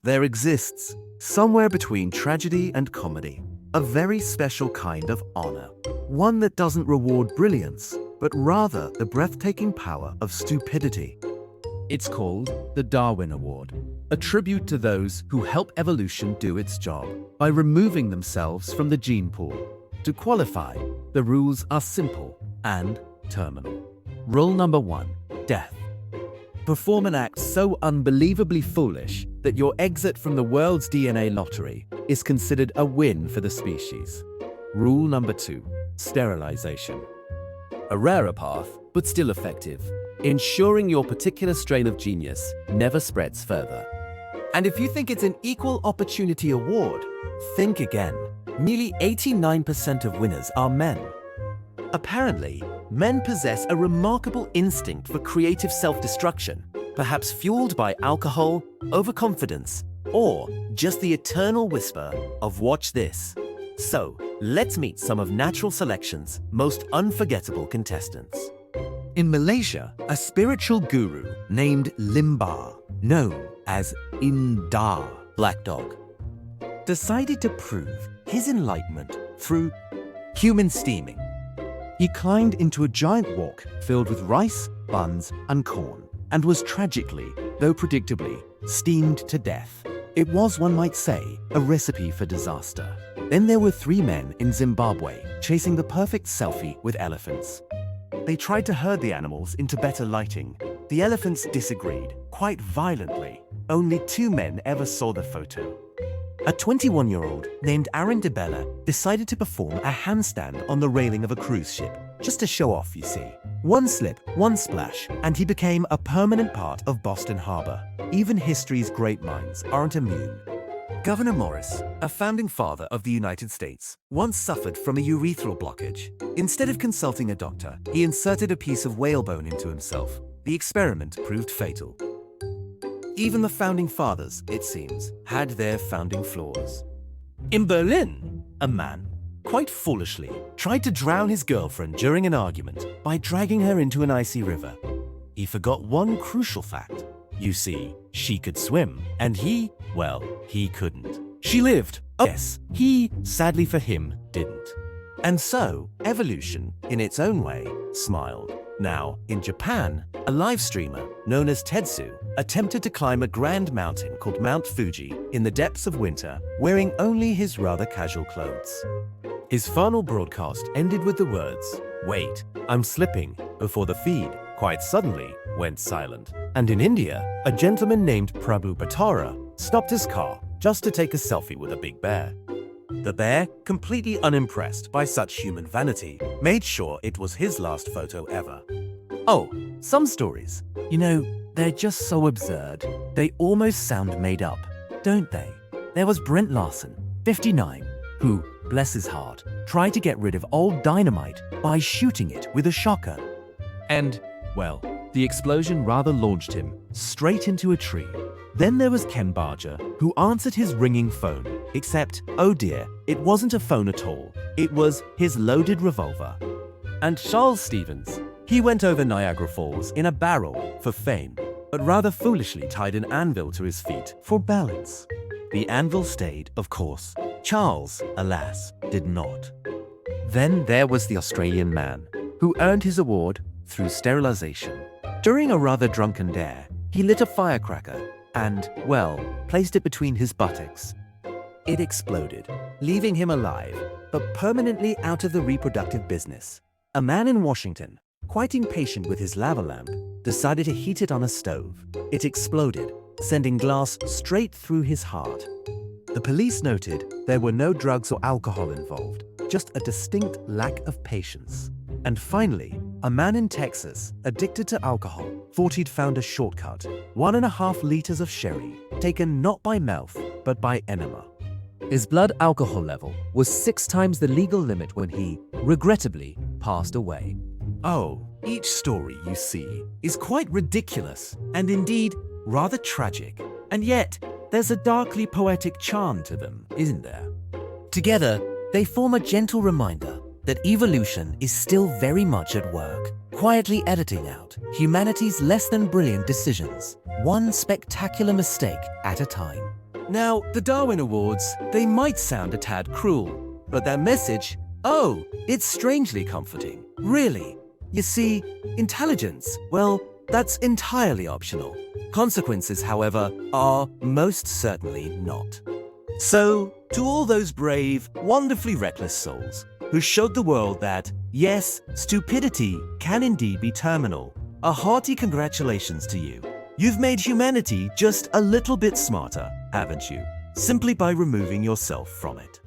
There exists, somewhere between tragedy and comedy, a very special kind of honor. One that doesn't reward brilliance, but rather the breathtaking power of stupidity. It's called the Darwin Award, a tribute to those who help evolution do its job by removing themselves from the gene pool. To qualify, the rules are simple and terminal. Rule number 1, death. Perform an act so unbelievably foolish that your exit from the world's DNA lottery is considered a win for the species. Rule number 2, sterilization. A rarer path, but still effective, ensuring your particular strain of genius never spreads further. And if you think it's an equal opportunity award, think again. Nearly 89% of winners are men. Apparently, men possess a remarkable instinct for creative self-destruction, perhaps fueled by alcohol, overconfidence, or just the eternal whisper of "watch this." So, let's meet some of Natural Selection's most unforgettable contestants. In Malaysia, a spiritual guru named Limbar, known as Indar Black Dog, decided to prove his enlightenment through human steaming. He climbed into a giant wok filled with rice, buns, and corn, and was tragically, though predictably, steamed to death. It was, one might say, a recipe for disaster. Then there were 3 men in Zimbabwe chasing the perfect selfie with elephants. They tried to herd the animals into better lighting. The elephants disagreed, quite violently. Only 2 men ever saw the photo. A 21-year-old named Aaron DeBella decided to perform a handstand on the railing of a cruise ship, just to show off, you see. One slip, one splash, and he became a permanent part of Boston Harbor. Even history's great minds aren't immune. Gouverneur Morris, a founding father of the United States, once suffered from a urethral blockage. Instead of consulting a doctor, he inserted a piece of whalebone into himself. The experiment proved fatal. Even the founding fathers, it seems, had their founding flaws. In Berlin, a man, quite foolishly, tried to drown his girlfriend during an argument by dragging her into an icy river. He forgot one crucial fact. You see, she could swim, and he couldn't. She lived. Oh, yes, he, sadly for him, didn't. And so, evolution, in its own way, smiled. Now, in Japan, a live streamer known as Tetsu attempted to climb a grand mountain called Mount Fuji in the depths of winter, wearing only his rather casual clothes. His final broadcast ended with the words, "Wait, I'm slipping," before the feed, quite suddenly, went silent. And in India, a gentleman named Prabhu Batara stopped his car just to take a selfie with a big bear. The bear, completely unimpressed by such human vanity, made sure it was his last photo ever. Oh, some stories, they're just so absurd, they almost sound made up, don't they? There was Brent Larson, 59, who, bless his heart, tried to get rid of old dynamite by shooting it with a shotgun. And, well, the explosion rather launched him straight into a tree. Then there was Ken Barger, who answered his ringing phone, except, oh dear, it wasn't a phone at all. It was his loaded revolver. And Charles Stevens, he went over Niagara Falls in a barrel for fame, but rather foolishly tied an anvil to his feet for balance. The anvil stayed, of course. Charles, alas, did not. Then there was the Australian man, who earned his award through sterilization. During a rather drunken dare, he lit a firecracker and, placed it between his buttocks. It exploded, leaving him alive, but permanently out of the reproductive business. A man in Washington, quite impatient with his lava lamp, decided to heat it on a stove. It exploded, sending glass straight through his heart. The police noted there were no drugs or alcohol involved, just a distinct lack of patience. And finally, a man in Texas, addicted to alcohol, thought he'd found a shortcut. 1.5 liters of sherry, taken not by mouth, but by enema. His blood alcohol level was 6 times the legal limit when he, regrettably, passed away. Oh, each story, you see, is quite ridiculous, and indeed, rather tragic. And yet, there's a darkly poetic charm to them, isn't there? Together, they form a gentle reminder that evolution is still very much at work, quietly editing out humanity's less than brilliant decisions, one spectacular mistake at a time. Now, the Darwin Awards, they might sound a tad cruel, but their message, oh, it's strangely comforting. Really. You see, intelligence, well, that's entirely optional. Consequences, however, are most certainly not. So, to all those brave, wonderfully reckless souls who showed the world that, yes, stupidity can indeed be terminal, a hearty congratulations to you. You've made humanity just a little bit smarter, haven't you? Simply by removing yourself from it.